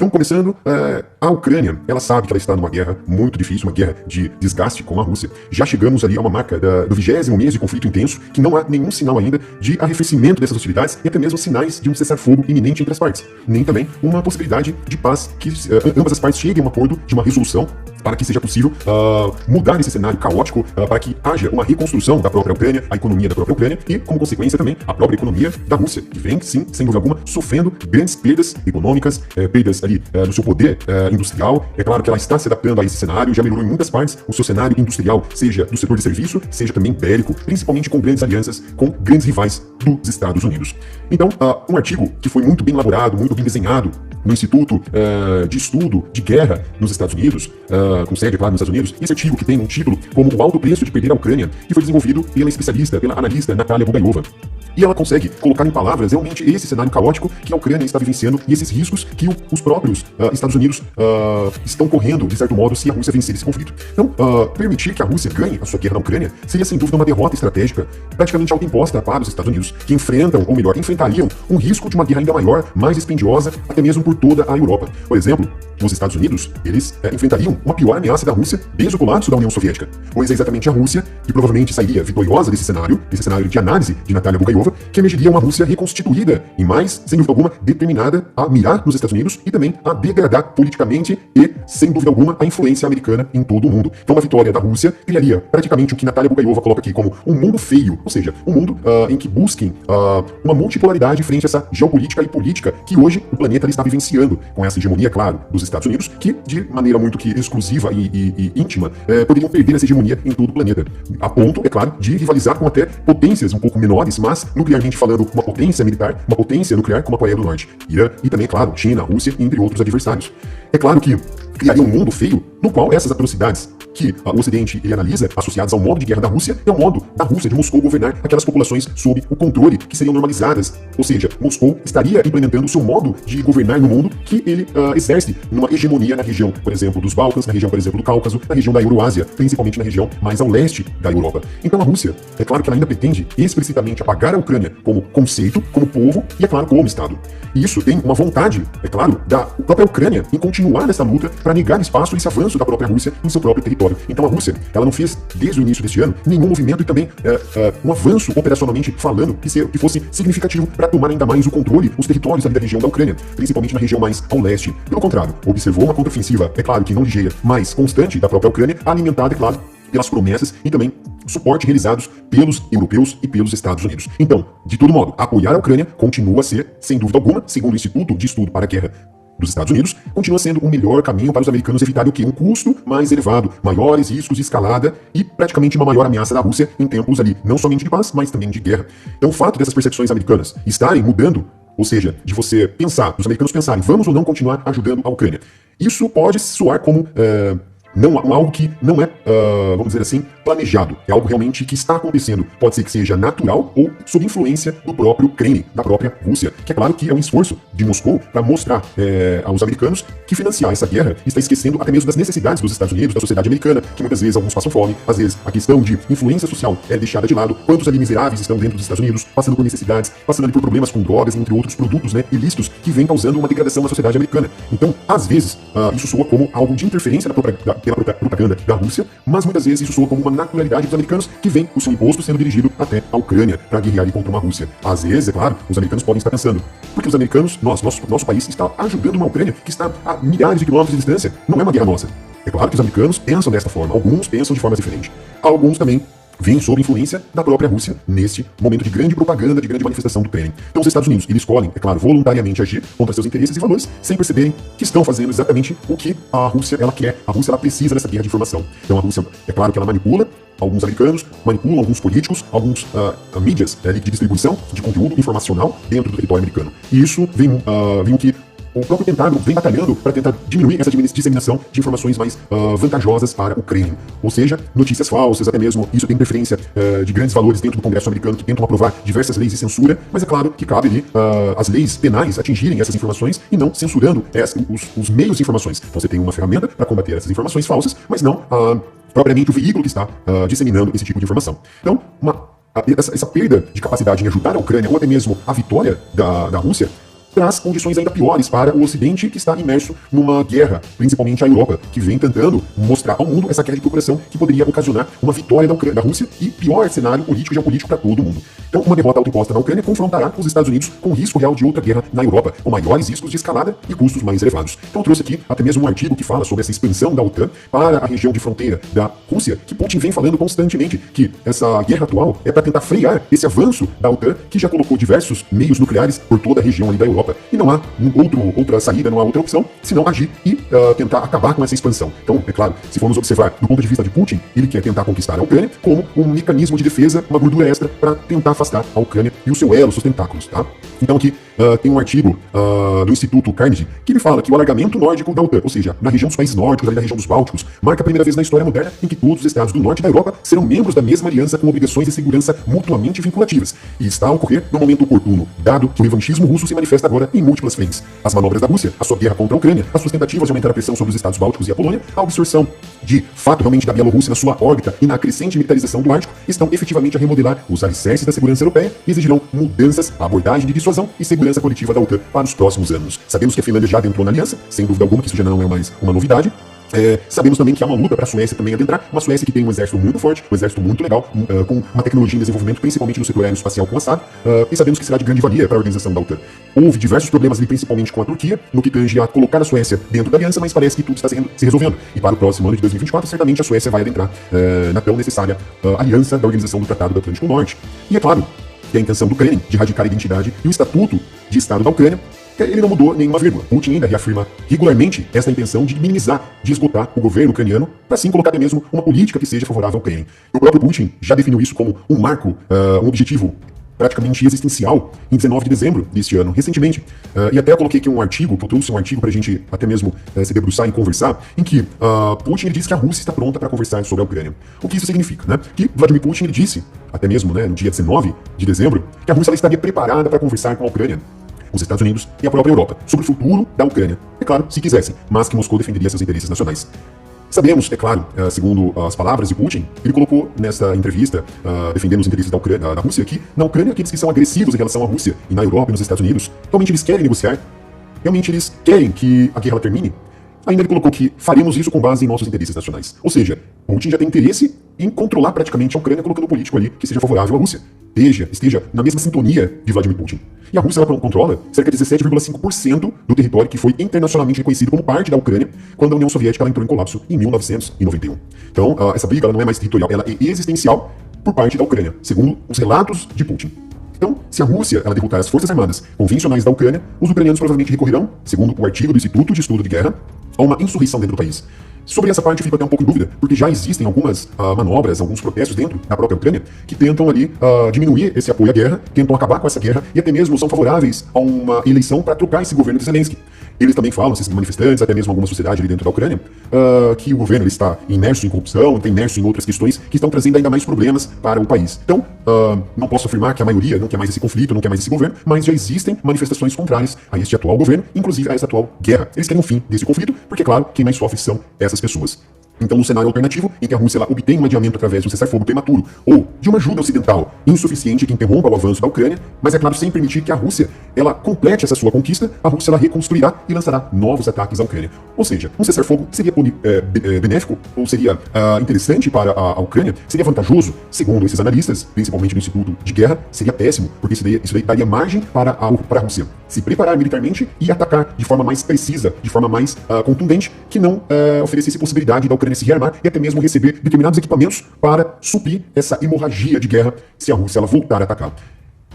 Então, começando, a Ucrânia, ela sabe que ela está numa guerra muito difícil, uma guerra de desgaste com a Rússia. Já chegamos ali a uma marca do 20º mês de conflito intenso, que não há nenhum sinal ainda de arrefecimento dessas hostilidades e até mesmo sinais de um cessar-fogo iminente entre as partes. Nem também uma possibilidade de paz, que ambas as partes cheguem a um acordo de uma resolução para que seja possível mudar esse cenário caótico, para que haja uma reconstrução da própria Ucrânia, a economia da própria Ucrânia e, como consequência também, a própria economia da Rússia, que vem, sim, sem dúvida alguma, sofrendo grandes perdas econômicas, perdas ali no seu poder industrial. É claro que ela está se adaptando a esse cenário, já melhorou em muitas partes o seu cenário industrial, seja do setor de serviço, seja também bélico, principalmente com grandes alianças, com grandes rivais dos Estados Unidos. Então, um artigo que foi muito bem elaborado, muito bem desenhado no Instituto de Estudo de Guerra nos Estados Unidos, com sede, claro, nos Estados Unidos. Esse artigo que tem um título como O Alto Preço de Perder a Ucrânia, que foi desenvolvido pela especialista, pela analista Natalia Bugaiova. E ela consegue colocar em palavras realmente esse cenário caótico que a Ucrânia está vivenciando e esses riscos que os próprios Estados Unidos estão correndo, de certo modo, se a Rússia vencer esse conflito. Então, permitir que a Rússia ganhe a sua guerra na Ucrânia seria, sem dúvida, uma derrota estratégica praticamente autoimposta para os Estados Unidos, que enfrentam, ou melhor, enfrentariam um risco de uma guerra ainda maior, mais dispendiosa, até mesmo por toda a Europa. Por exemplo, os Estados Unidos, eles enfrentariam uma pior ameaça da Rússia desde o colapso da União Soviética, pois é exatamente a Rússia que provavelmente sairia vitoriosa desse cenário de análise de Natalia Bugaiova, que emergiria uma Rússia reconstituída e mais, sem dúvida alguma, determinada a mirar nos Estados Unidos e também a degradar politicamente e, sem dúvida alguma, a influência americana em todo o mundo. Então, a vitória da Rússia criaria praticamente o que Natalia Bugaiova coloca aqui como um mundo feio, ou seja, um mundo em que busquem uma multipolaridade frente a essa geopolítica e política que hoje o planeta está vivenciando, com essa hegemonia, claro, dos Estados Unidos, que, de maneira muito que exclusiva e íntima, poderiam perder essa hegemonia em todo o planeta. A ponto, é claro, de rivalizar com até potências um pouco menores, mas nuclearmente falando, uma potência militar, uma potência nuclear como a Coreia do Norte, Irã e também, claro, China, Rússia, entre outros adversários. É claro que criaria um mundo feio no qual essas atrocidades que o Ocidente ele analisa, associadas ao modo de guerra da Rússia, é o modo da Rússia de Moscou governar aquelas populações sob o controle que seriam normalizadas. Ou seja, Moscou estaria implementando o seu modo de governar no mundo que ele exerce numa hegemonia na região, por exemplo, dos Balcãs, na região, por exemplo, do Cáucaso, na região da Euroásia, principalmente na região mais ao leste da Europa. Então a Rússia, é claro que ela ainda pretende explicitamente apagar a Ucrânia como conceito, como povo e, é claro, como Estado. E isso tem uma vontade, é claro, da própria Ucrânia em continuar nessa luta para negar espaço a esse avanço da própria Rússia em seu próprio território. Então a Rússia, ela não fez, desde o início deste ano, nenhum movimento e também um avanço operacionalmente falando que fosse significativo para tomar ainda mais o controle, os territórios ali da região da Ucrânia, principalmente na região mais ao leste. Pelo contrário, observou uma contraofensiva, é claro que não ligeira, mas constante da própria Ucrânia, alimentada, é claro, pelas promessas e também suporte realizados pelos europeus e pelos Estados Unidos. Então, de todo modo, apoiar a Ucrânia continua a ser, sem dúvida alguma, segundo o Instituto de Estudo para a Guerra dos Estados Unidos, continua sendo o melhor caminho para os americanos evitarem o quê? Um custo mais elevado, maiores riscos de escalada e praticamente uma maior ameaça da Rússia em tempos ali, não somente de paz, mas também de guerra. Então o fato dessas percepções americanas estarem mudando, ou seja, de você pensar, dos americanos pensarem, vamos ou não continuar ajudando a Ucrânia, isso pode soar como algo que não é, vamos dizer assim, planejado. É algo realmente que está acontecendo. Pode ser que seja natural ou sob influência do próprio Kremlin, da própria Rússia. Que é claro que é um esforço de Moscou para mostrar aos americanos que financiar essa guerra está esquecendo até mesmo das necessidades dos Estados Unidos, da sociedade americana, que muitas vezes alguns passam fome, às vezes a questão de influência social é deixada de lado. Quantos ali miseráveis estão dentro dos Estados Unidos, passando por necessidades, passando ali por problemas com drogas, entre outros produtos, né, ilícitos, que vem causando uma degradação na sociedade americana. Então, às vezes, isso soa como algo de interferência pela propaganda da Rússia, mas muitas vezes isso soa como uma naturalidade dos americanos que vem o seu imposto sendo dirigido até a Ucrânia para guerrear contra uma Rússia. Às vezes, é claro, os americanos podem estar pensando, porque os americanos, nosso país está ajudando uma Ucrânia que está a milhares de quilômetros de distância, não é uma guerra nossa. É claro que os americanos pensam desta forma, alguns pensam de forma diferente, alguns também vêm sob influência da própria Rússia neste momento de grande propaganda, de grande manifestação do Kremlin. Então os Estados Unidos, eles escolhem, é claro, voluntariamente agir contra seus interesses e valores, sem perceberem que estão fazendo exatamente o que a Rússia, ela quer. A Rússia, ela precisa dessa guerra de informação. Então a Rússia, é claro que ela manipula alguns americanos, manipulam alguns políticos, alguns mídias de distribuição de conteúdo informacional dentro do território americano. E isso vem o que o próprio Pentágono vem batalhando para tentar diminuir essa disseminação de informações mais vantajosas para o Kremlin. Ou seja, notícias falsas, até mesmo isso tem interferência de grandes valores dentro do Congresso americano que tentam aprovar diversas leis de censura, mas é claro que cabe ali as leis penais atingirem essas informações e não censurando os meios de informações. Então você tem uma ferramenta para combater essas informações falsas, mas não propriamente o veículo que está disseminando esse tipo de informação. Então, essa perda de capacidade em ajudar a Ucrânia ou até mesmo a vitória da Rússia traz condições ainda piores para o Ocidente, que está imerso numa guerra, principalmente a Europa, que vem tentando mostrar ao mundo essa guerra de procuração que poderia ocasionar uma vitória da Rússia e pior cenário político e geopolítico para todo mundo. Então, uma derrota autoimposta na Ucrânia confrontará os Estados Unidos com o risco real de outra guerra na Europa, com maiores riscos de escalada e custos mais elevados. Então, eu trouxe aqui até mesmo um artigo que fala sobre essa expansão da OTAN para a região de fronteira da Rússia, que Putin vem falando constantemente, que essa guerra atual é para tentar frear esse avanço da OTAN, que já colocou diversos meios nucleares por toda a região ali da Europa. E não há outra saída, não há outra opção, senão agir e tentar acabar com essa expansão. Então, é claro, se formos observar do ponto de vista de Putin, ele quer tentar conquistar a Ucrânia como um mecanismo de defesa, uma gordura extra para tentar afastar a Ucrânia e o seu elo, seus tentáculos, tá? Então aqui tem um artigo do Instituto Carnegie que ele fala que o alargamento nórdico da OTAN, ou seja, na região dos países nórdicos, ali na região dos Bálticos, marca a primeira vez na história moderna em que todos os estados do norte da Europa serão membros da mesma aliança com obrigações de segurança mutuamente vinculativas. E está a ocorrer no momento oportuno, dado que o revanchismo russo se manifesta agora em múltiplas frentes. As manobras da Rússia, a sua guerra contra a Ucrânia, as suas tentativas de aumentar a pressão sobre os estados bálticos e a Polônia, a absorção de fato realmente da Bielorrússia na sua órbita e na crescente militarização do Ártico, estão efetivamente a remodelar os alicerces da segurança europeia e exigirão mudanças à abordagem de dissuasão e segurança coletiva da OTAN para os próximos anos. Sabemos que a Finlândia já adentrou na aliança, sem dúvida alguma que isso já não é mais uma novidade. Sabemos também que há uma luta para a Suécia também adentrar, uma Suécia que tem um exército muito forte, um exército muito legal, com uma tecnologia em desenvolvimento, principalmente no setor aeroespacial com a SAD, e sabemos que será de grande valia para a organização da OTAN. Houve diversos problemas ali, principalmente com a Turquia, no que tange a colocar a Suécia dentro da aliança, mas parece que tudo está se resolvendo. E para o próximo ano de 2024, certamente a Suécia vai adentrar na tão necessária aliança da Organização do Tratado do Atlântico Norte. E é claro que a intenção do Kremlin de erradicar a identidade e o estatuto de Estado da Ucrânia, ele não mudou nenhuma vírgula. Putin ainda reafirma regularmente essa intenção de minimizar, de esgotar o governo ucraniano, para assim colocar até mesmo uma política que seja favorável ao Kremlin. O próprio Putin já definiu isso como um marco, um objetivo praticamente existencial em 19 de dezembro deste ano, recentemente. E até eu coloquei aqui um artigo, que eu trouxe um artigo para a gente até mesmo se debruçar e conversar, em que Putin ele disse que a Rússia está pronta para conversar sobre a Ucrânia. O que isso significa, né? Que Vladimir Putin ele disse, até mesmo no dia 19 de dezembro, que a Rússia ela estaria preparada para conversar com a Ucrânia, os Estados Unidos e a própria Europa, sobre o futuro da Ucrânia. É claro, se quisessem, mas que Moscou defenderia seus interesses nacionais. Sabemos, é claro, segundo as palavras de Putin, ele colocou nessa entrevista, defendendo os interesses da Rússia, que na Ucrânia aqueles que são agressivos em relação à Rússia e na Europa e nos Estados Unidos, realmente eles querem negociar, realmente eles querem que a guerra termine. Ainda ele colocou que faremos isso com base em nossos interesses nacionais. Ou seja, Putin já tem interesse em controlar praticamente a Ucrânia, colocando um político ali que seja favorável à Rússia. Esteja na mesma sintonia de Vladimir Putin. E a Rússia ela controla cerca de 17,5% do território que foi internacionalmente reconhecido como parte da Ucrânia quando a União Soviética ela entrou em colapso em 1991. Então, essa briga ela não é mais territorial, ela é existencial por parte da Ucrânia, segundo os relatos de Putin. Então, se a Rússia ela derrotar as forças armadas convencionais da Ucrânia, os ucranianos provavelmente recorrerão, segundo o artigo do Instituto de Estudo de Guerra, a uma insurreição dentro do país. Sobre essa parte eu fico até um pouco em dúvida, porque já existem algumas manobras, alguns protestos dentro da própria Ucrânia que tentam ali diminuir esse apoio à guerra, tentam acabar com essa guerra e até mesmo são favoráveis a uma eleição para trocar esse governo de Zelensky. Eles também falam, esses manifestantes, até mesmo alguma sociedade ali dentro da Ucrânia, que o governo ele está imerso em corrupção, está imerso em outras questões que estão trazendo ainda mais problemas para o país. Então, não posso afirmar que a maioria não quer mais esse conflito, não quer mais esse governo, mas já existem manifestações contrárias a este atual governo, inclusive a essa atual guerra. Eles querem um fim desse conflito, porque, claro, quem mais sofre são essas pessoas. Então, no cenário alternativo, em que a Rússia ela obtém um adiamento através de um cessar-fogo prematuro ou de uma ajuda ocidental insuficiente que interrompa o avanço da Ucrânia, mas é claro, sem permitir que a Rússia ela complete essa sua conquista, a Rússia ela reconstruirá e lançará novos ataques à Ucrânia. Ou seja, um cessar-fogo seria benéfico ou seria interessante para a Ucrânia, seria vantajoso, segundo esses analistas, principalmente do Instituto de Guerra, seria péssimo, porque isso daí daria margem para a Rússia se preparar militarmente e atacar de forma mais precisa, de forma mais contundente, que não oferecesse possibilidade da Ucrânia se rearmar e até mesmo receber determinados equipamentos para suprir essa hemorragia de guerra se a Rússia ela voltar a atacar.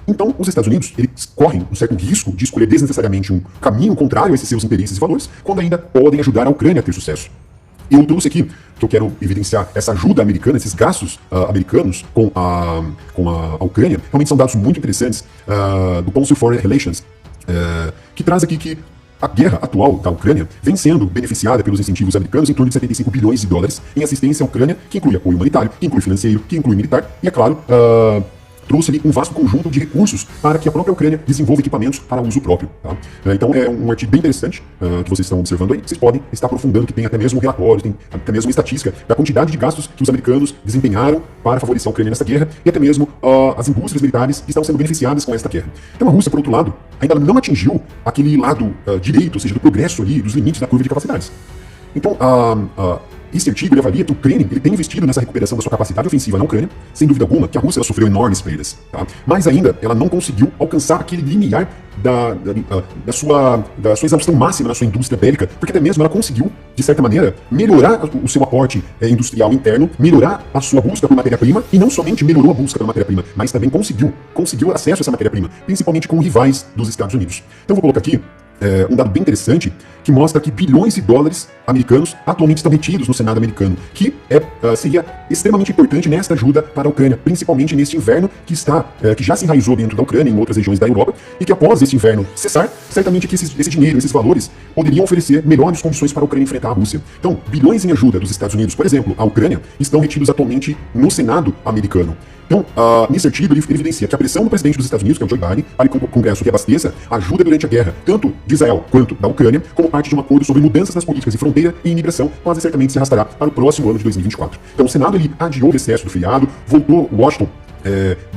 Então, os Estados Unidos eles correm um certo risco de escolher desnecessariamente um caminho contrário a esses seus interesses e valores, quando ainda podem ajudar a Ucrânia a ter sucesso. Eu trouxe aqui, que eu quero evidenciar, essa ajuda americana, esses gastos americanos com a Ucrânia, realmente são dados muito interessantes do Council for Relations, que traz aqui que a guerra atual da Ucrânia vem sendo beneficiada pelos incentivos americanos em torno de 75 bilhões de dólares em assistência à Ucrânia, que inclui apoio humanitário, que inclui financeiro, que inclui militar, e é claro, trouxe ali um vasto conjunto de recursos para que a própria Ucrânia desenvolva equipamentos para uso próprio. Tá? Então é um artigo bem interessante que vocês estão observando aí. Vocês podem estar aprofundando, que tem até mesmo relatórios, tem até mesmo estatística da quantidade de gastos que os americanos desempenharam para favorecer a Ucrânia nessa guerra e até mesmo as indústrias militares que estão sendo beneficiadas com esta guerra. Então a Rússia, por outro lado, ainda não atingiu aquele lado direito, ou seja, do progresso ali, dos limites da curva de capacidades. Então, esse artigo ele avalia que o Kremlin ele tem investido nessa recuperação da sua capacidade ofensiva na Ucrânia, sem dúvida alguma, que a Rússia ela sofreu enormes perdas. Tá? Mas ainda ela não conseguiu alcançar aquele limiar da sua exaustão máxima na sua indústria bélica, porque até mesmo ela conseguiu, de certa maneira, melhorar o seu aporte industrial interno, melhorar a sua busca por matéria-prima, e não somente melhorou a busca pela matéria-prima, mas também conseguiu acesso a essa matéria-prima, principalmente com rivais dos Estados Unidos. Então vou colocar aqui um dado bem interessante que mostra que bilhões de dólares americanos atualmente estão retidos no Senado americano, que seria extremamente importante nesta ajuda para a Ucrânia, principalmente neste inverno que já se enraizou dentro da Ucrânia e em outras regiões da Europa, e que após esse inverno cessar, certamente que esse dinheiro, esses valores, poderiam oferecer melhores condições para a Ucrânia enfrentar a Rússia. Então, bilhões em ajuda dos Estados Unidos, por exemplo, à Ucrânia, estão retidos atualmente no Senado americano. Então, nesse artigo, ele evidencia que a pressão do presidente dos Estados Unidos, que é o Joe Biden, para que o Congresso reabasteça ajuda durante a guerra, tanto de Israel quanto da Ucrânia, como parte de um acordo sobre mudanças nas políticas de fronteira e imigração, quase certamente se arrastará para o próximo ano de 2024. Então, o Senado ele adiou o recesso do feriado, voltou Washington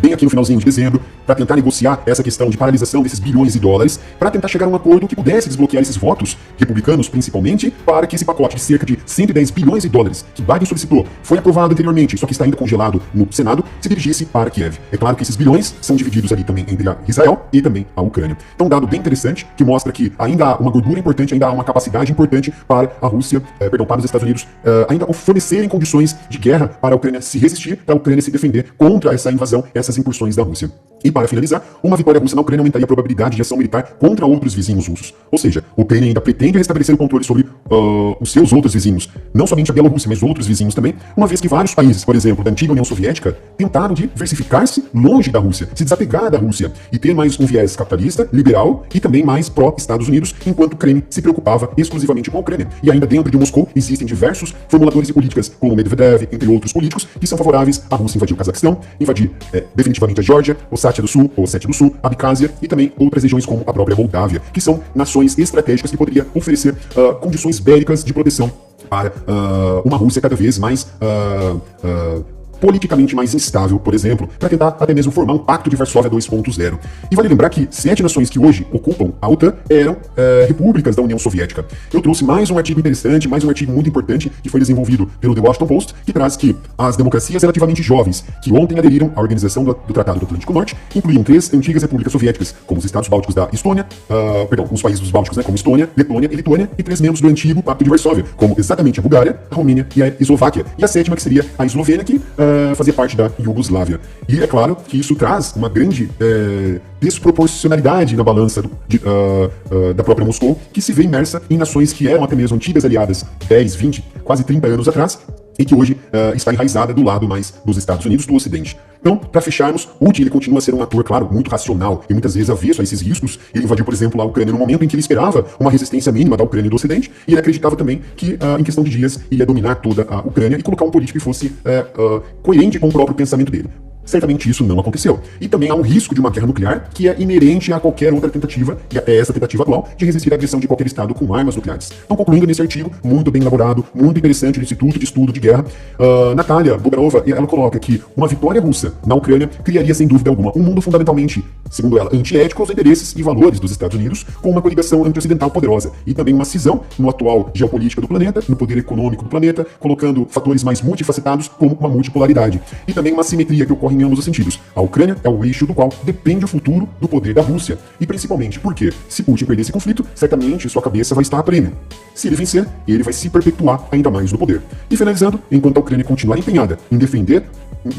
bem aqui no finalzinho de dezembro, para tentar negociar essa questão de paralisação desses bilhões de dólares, para tentar chegar a um acordo que pudesse desbloquear esses votos, republicanos principalmente, para que esse pacote de cerca de 110 bilhões de dólares que Biden solicitou, foi aprovado anteriormente, só que está ainda congelado no Senado, se dirigisse para Kiev. É claro que esses bilhões são divididos ali também entre Israel e também a Ucrânia. Então, um dado bem interessante, que mostra que ainda há uma gordura importante, ainda há uma capacidade importante para a Rússia, para os Estados Unidos, ainda fornecerem condições de guerra para a Ucrânia se resistir, para a Ucrânia se defender contra essa invasão, essas incursões da Rússia. E para finalizar, uma vitória russa na Ucrânia aumentaria a probabilidade de ação militar contra outros vizinhos russos. Ou seja, o Kremlin ainda pretende restabelecer o controle sobre os seus outros vizinhos, não somente a Bielorrússia, mas outros vizinhos também, uma vez que vários países, por exemplo, da antiga União Soviética, tentaram diversificar-se longe da Rússia, se desapegar da Rússia e ter mais um viés capitalista, liberal e também mais pró-Estados Unidos, enquanto o Kremlin se preocupava exclusivamente com a Ucrânia. E ainda dentro de Moscou existem diversos formuladores de políticas, como Medvedev, entre outros políticos, que são favoráveis à Rússia invadir o Cazaquistão, invadir definitivamente a Geórgia, Ossétia do Sul, Abcásia e também outras regiões como a própria Moldávia, que são nações estratégicas que poderiam oferecer condições bélicas de proteção para uma Rússia cada vez mais politicamente mais instável, por exemplo, para tentar até mesmo formar um pacto de Varsóvia 2.0. E vale lembrar que 7 nações que hoje ocupam a OTAN eram repúblicas da União Soviética. Eu trouxe mais um artigo interessante, mais um artigo muito importante que foi desenvolvido pelo The Washington Post, que traz que as democracias relativamente jovens que ontem aderiram à Organização do Tratado do Atlântico Norte incluíam 3 antigas repúblicas soviéticas, como os Estados Bálticos da Estônia, os países dos Bálticos, como Estônia, Letônia e Lituânia, e 3 membros do antigo Pacto de Varsóvia, como exatamente a Bulgária, a Romênia e a Eslováquia. E a 7ª, que seria a Eslovênia, que fazia parte da Iugoslávia. E é claro que isso traz uma grande desproporcionalidade na balança da própria Moscou, que se vê imersa em nações que eram até mesmo antigas aliadas 10, 20, quase 30 anos atrás, e que hoje está enraizada do lado mais dos Estados Unidos, do Ocidente. Então, para fecharmos, Putin ele continua a ser um ator, claro, muito racional e muitas vezes avesso a esses riscos. Ele invadiu, por exemplo, a Ucrânia no momento em que ele esperava uma resistência mínima da Ucrânia e do Ocidente, e ele acreditava também que, em questão de dias, ele ia dominar toda a Ucrânia e colocar um político que fosse coerente com o próprio pensamento dele. Certamente isso não aconteceu. E também há um risco de uma guerra nuclear que é inerente a qualquer outra tentativa, e até essa tentativa atual, de resistir à agressão de qualquer Estado com armas nucleares. Então, concluindo nesse artigo, muito bem elaborado, muito interessante, do Instituto de Estudo de Guerra, Natália Bugarova, ela coloca que uma vitória russa na Ucrânia criaria, sem dúvida alguma, um mundo fundamentalmente, segundo ela, antiético aos interesses e valores dos Estados Unidos, com uma coligação anti-ocidental poderosa, e também uma cisão no atual geopolítica do planeta, no poder econômico do planeta, colocando fatores mais multifacetados como uma multipolaridade. E também uma simetria que ocorre em ambos os sentidos. A Ucrânia é o eixo do qual depende o futuro do poder da Rússia. E principalmente porque, se Putin perder esse conflito, certamente sua cabeça vai estar a prêmio. Se ele vencer, ele vai se perpetuar ainda mais no poder. E finalizando, enquanto a Ucrânia continuar empenhada em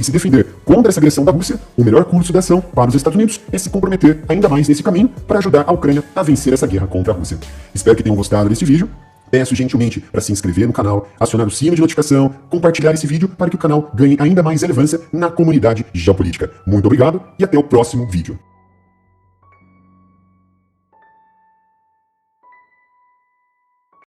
se defender contra essa agressão da Rússia, o melhor curso de ação para os Estados Unidos é se comprometer ainda mais nesse caminho para ajudar a Ucrânia a vencer essa guerra contra a Rússia. Espero que tenham gostado desse vídeo. Peço gentilmente para se inscrever no canal, acionar o sino de notificação, compartilhar esse vídeo para que o canal ganhe ainda mais relevância na comunidade geopolítica. Muito obrigado e até o próximo vídeo.